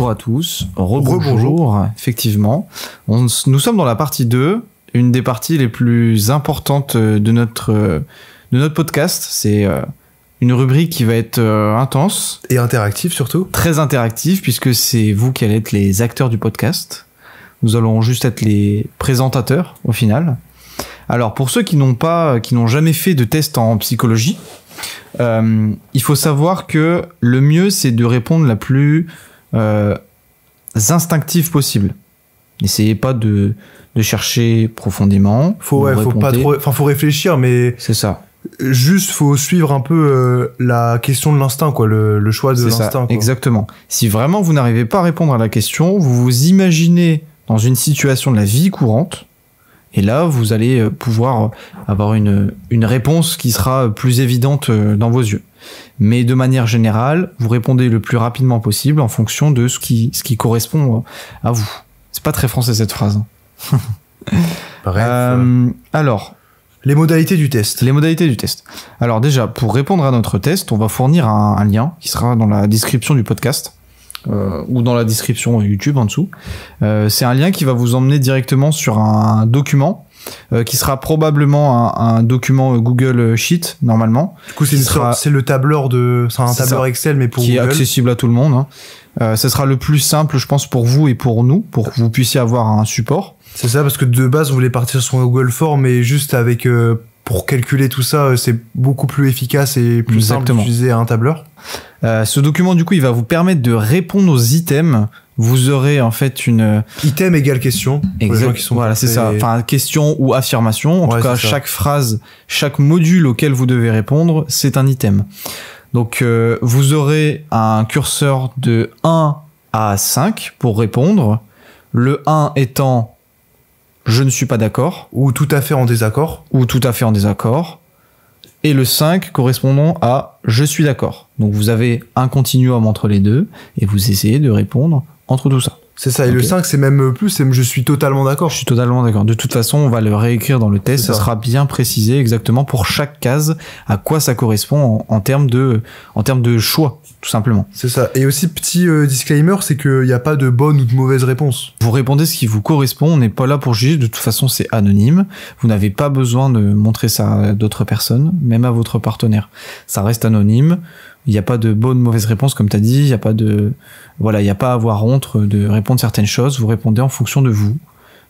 Bonjour à tous, rebonjour, effectivement. Nous sommes dans la partie 2, une des parties les plus importantes de notre podcast. C'est une rubrique qui va être intense. Et interactive surtout. Très interactive, puisque c'est vous qui allez être les acteurs du podcast. Nous allons juste être les présentateurs, au final. Alors, pour ceux qui n'ont jamais fait de test en psychologie, il faut savoir que le mieux, c'est de répondre la plus instinctive possible. N'essayez pas de chercher profondément. Faut pas trop, faut réfléchir, mais c'est ça. Juste, faut suivre un peu la question de l'instinct, quoi, le choix de l'instinct. Quoi. Exactement. Si vraiment vous n'arrivez pas à répondre à la question, vous vous imaginez dans une situation de la vie courante. Et là, vous allez pouvoir avoir une réponse qui sera plus évidente dans vos yeux. Mais de manière générale, vous répondez le plus rapidement possible en fonction de ce qui correspond à vous. C'est pas très français cette phrase. Bref. Alors. Les modalités du test. Les modalités du test. Alors déjà, pour répondre à notre test, on va fournir un lien qui sera dans la description du podcast. Ou dans la description YouTube en dessous. C'est un lien qui va vous emmener directement sur un document qui sera probablement un document Google Sheet normalement. Du coup, c'est le tableur c'est un tableur Excel mais pour qui Google. Est accessible à tout le monde. Ce sera le plus simple, je pense, pour vous et pour nous, pour que vous puissiez avoir un support. C'est ça, parce que de base, vous voulez partir sur un Google Form, mais juste avec pour calculer tout ça, c'est beaucoup plus efficace et plus simple d'utiliser un tableur. Ce document, du coup, il va vous permettre de répondre aux items. Vous aurez en fait une... Item égale question. Exact. Voilà, c'est ça. Enfin, question ou affirmation. En tout cas, chaque phrase, chaque module auquel vous devez répondre, c'est un item. Donc, vous aurez un curseur de 1 à 5 pour répondre. Le 1 étant « je ne suis pas d'accord ». Ou tout à fait en désaccord. Ou tout à fait en désaccord. Et le 5 correspondant à « je suis d'accord ». Donc vous avez un continuum entre les deux et vous essayez de répondre entre tout ça. C'est ça, et le 5 c'est même plus, c'est « je suis totalement d'accord ». Je suis totalement d'accord. De toute façon, on va le réécrire dans le test, ça sera bien précisé exactement pour chaque case à quoi ça correspond en termes de choix, tout simplement. C'est ça, et aussi petit disclaimer, c'est qu'il n'y a pas de bonne ou de mauvaise réponse. Vous répondez ce qui vous correspond, on n'est pas là pour juger, de toute façon c'est anonyme, vous n'avez pas besoin de montrer ça à d'autres personnes, même à votre partenaire. Ça reste anonyme. Il n'y a pas de bonne ou mauvaise réponse, comme tu as dit. Il n'y a pas il n'y a pas à avoir honte de répondre certaines choses. Vous répondez en fonction de vous.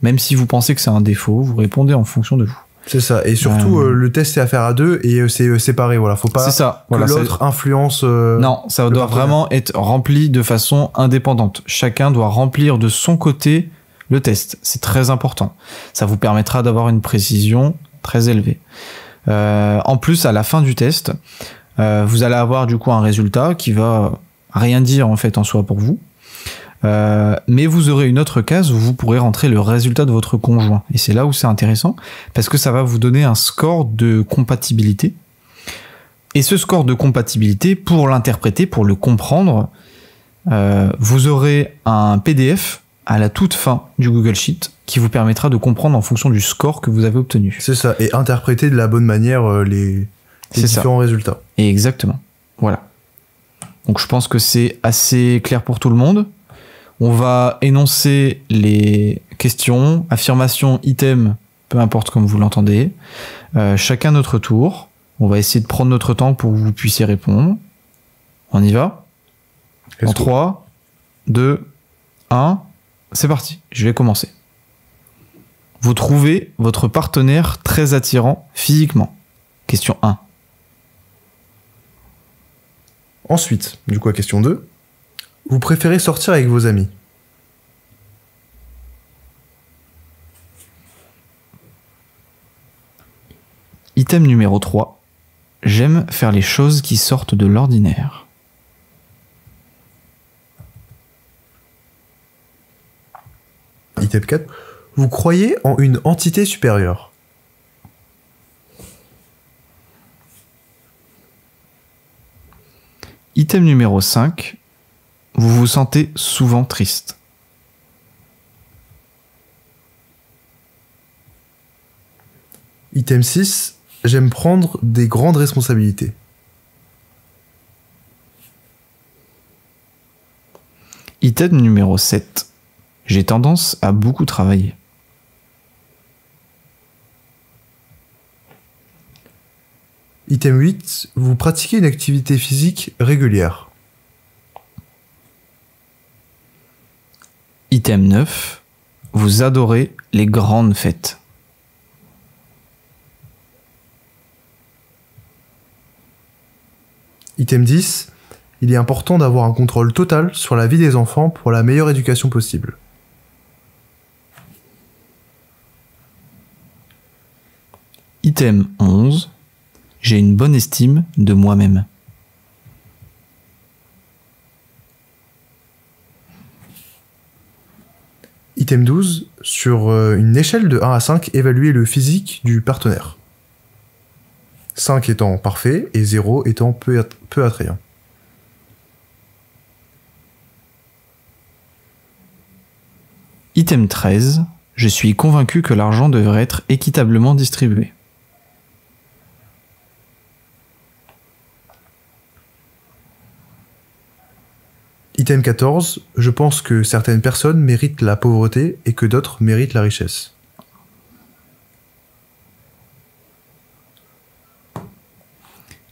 Même si vous pensez que c'est un défaut, vous répondez en fonction de vous. C'est ça. Et surtout, le test, c'est à faire à deux et c'est séparé. Voilà. Faut pas que l'autre influence. Non, ça doit vraiment être rempli de façon indépendante. Chacun doit remplir de son côté le test. C'est très important. Ça vous permettra d'avoir une précision très élevée. En plus, à la fin du test, vous allez avoir du coup un résultat qui va rien dire en fait en soi pour vous, mais vous aurez une autre case où vous pourrez rentrer le résultat de votre conjoint, et c'est là où c'est intéressant parce que ça va vous donner un score de compatibilité, et ce score de compatibilité, pour l'interpréter, pour le comprendre, vous aurez un PDF à la toute fin du Google Sheet qui vous permettra de comprendre en fonction du score que vous avez obtenu. C'est ça, et interpréter de la bonne manière les différents résultats. Et exactement. Voilà. Donc je pense que c'est assez clair pour tout le monde. On va énoncer les questions, affirmations, items, peu importe comme vous l'entendez. Chacun notre tour. On va essayer de prendre notre temps pour que vous puissiez répondre. On y va ? En 3, 2, 1, c'est parti. Je vais commencer. Vous trouvez votre partenaire très attirant physiquement ? Question 1. Ensuite, du coup, à question 2, vous préférez sortir avec vos amis ? Item numéro 3, j'aime faire les choses qui sortent de l'ordinaire. Item 4, vous croyez en une entité supérieure ? Item numéro 5, vous vous sentez souvent triste. Item 6, j'aime prendre des grandes responsabilités. Item numéro 7. J'ai tendance à beaucoup travailler. Item 8. Vous pratiquez une activité physique régulière. Item 9. Vous adorez les grandes fêtes. Item 10. Il est important d'avoir un contrôle total sur la vie des enfants pour la meilleure éducation possible. Item 11. J'ai une bonne estime de moi-même. Item 12. Sur une échelle de 1 à 5, évaluez le physique du partenaire. 5 étant parfait et 0 étant peu attrayant. Item 13. Je suis convaincu que l'argent devrait être équitablement distribué. Item 14. Je pense que certaines personnes méritent la pauvreté et que d'autres méritent la richesse.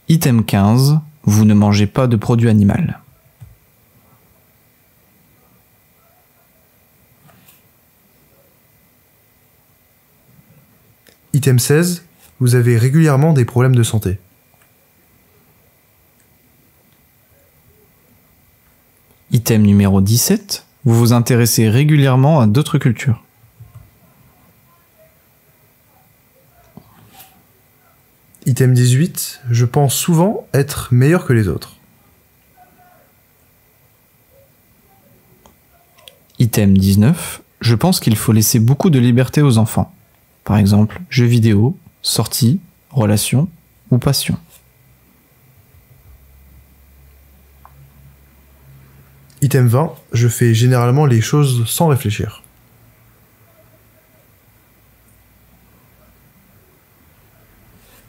Item 15. Vous ne mangez pas de produits animaux. Item 16. Vous avez régulièrement des problèmes de santé. Item numéro 17. Vous vous intéressez régulièrement à d'autres cultures. Item 18. Je pense souvent être meilleur que les autres. Item 19. Je pense qu'il faut laisser beaucoup de liberté aux enfants. Par exemple, jeux vidéo, sorties, relations ou passion. Item 20. Je fais généralement les choses sans réfléchir.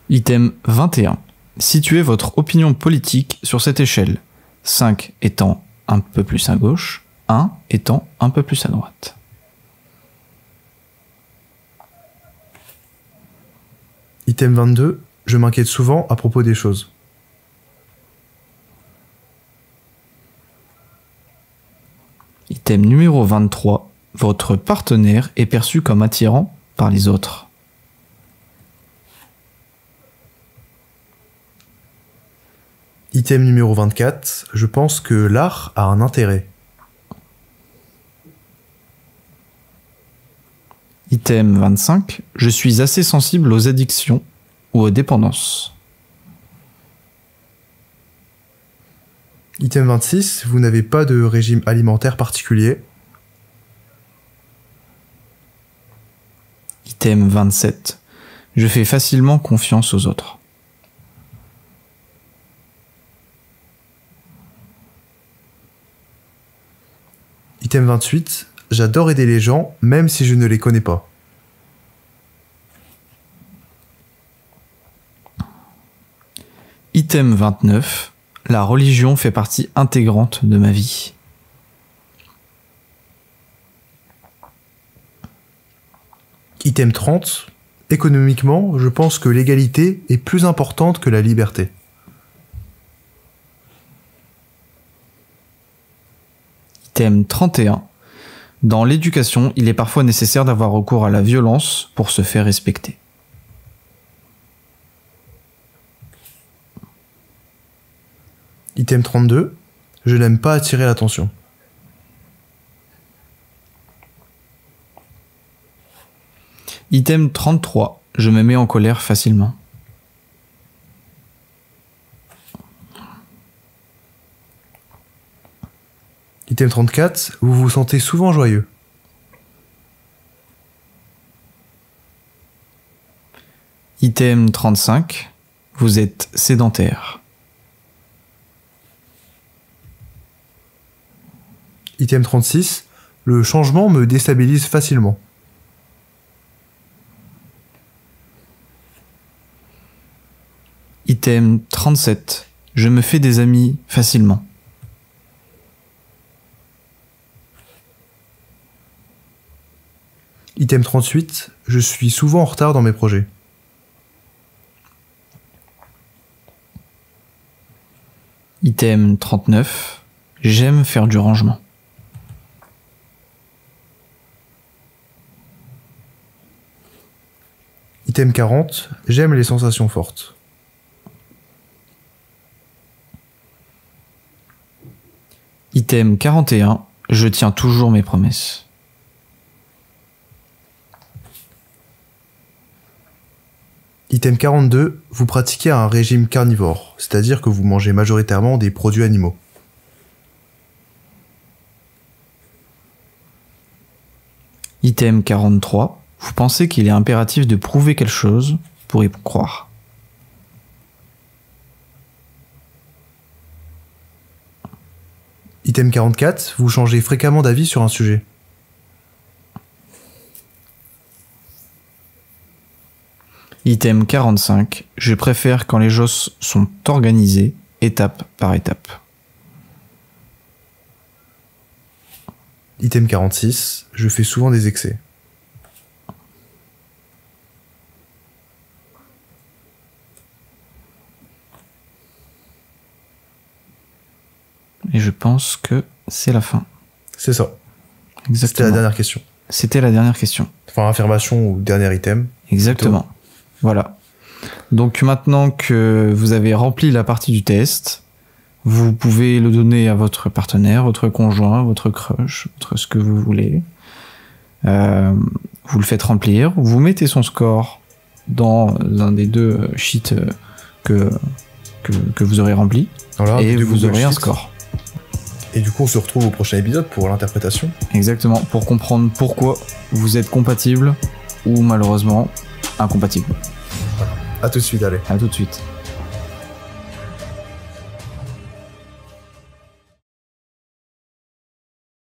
Item 21. Situez votre opinion politique sur cette échelle. 5 étant un peu plus à gauche, 1 étant un peu plus à droite. Item 22. Je m'inquiète souvent à propos des choses. Item numéro 23. Votre partenaire est perçu comme attirant par les autres. Item numéro 24. Je pense que l'art a un intérêt. Item 25. Je suis assez sensible aux addictions ou aux dépendances. Item 26. Vous n'avez pas de régime alimentaire particulier. Item 27. Je fais facilement confiance aux autres. Item 28. J'adore aider les gens, même si je ne les connais pas. Item 29. La religion fait partie intégrante de ma vie. Item 30. Économiquement, je pense que l'égalité est plus importante que la liberté. Item 31. Dans l'éducation, il est parfois nécessaire d'avoir recours à la violence pour se faire respecter. Item 32. Je n'aime pas attirer l'attention. Item 33. Je me mets en colère facilement. Item 34. Vous vous sentez souvent joyeux. Item 35. Vous êtes sédentaire. Item 36. Le changement me déstabilise facilement. Item 37. Je me fais des amis facilement. Item 38, je suis souvent en retard dans mes projets. Item 39, j'aime faire du rangement. Item 40, j'aime les sensations fortes. Item 41, je tiens toujours mes promesses. Item 42, vous pratiquez un régime carnivore, c'est-à-dire que vous mangez majoritairement des produits animaux. Item 43, vous pensez qu'il est impératif de prouver quelque chose pour y croire. Item 44, vous changez fréquemment d'avis sur un sujet. Item 45, je préfère quand les choses sont organisées, étape par étape. Item 46, je fais souvent des excès. Et je pense que c'est la fin. C'est ça. Exactement. C'était la dernière question. C'était la dernière question. Enfin, affirmation ou dernier item. Exactement. Plutôt. Voilà. Donc maintenant que vous avez rempli la partie du test, vous pouvez le donner à votre partenaire, votre conjoint, votre crush, ce que vous voulez. Vous le faites remplir. Vous mettez son score dans l'un des deux sheets que vous aurez rempli. Voilà, et vous aurez un score. Et du coup, on se retrouve au prochain épisode pour l'interprétation. Exactement, pour comprendre pourquoi vous êtes compatible ou malheureusement incompatible. À tout de suite, allez. À tout de suite.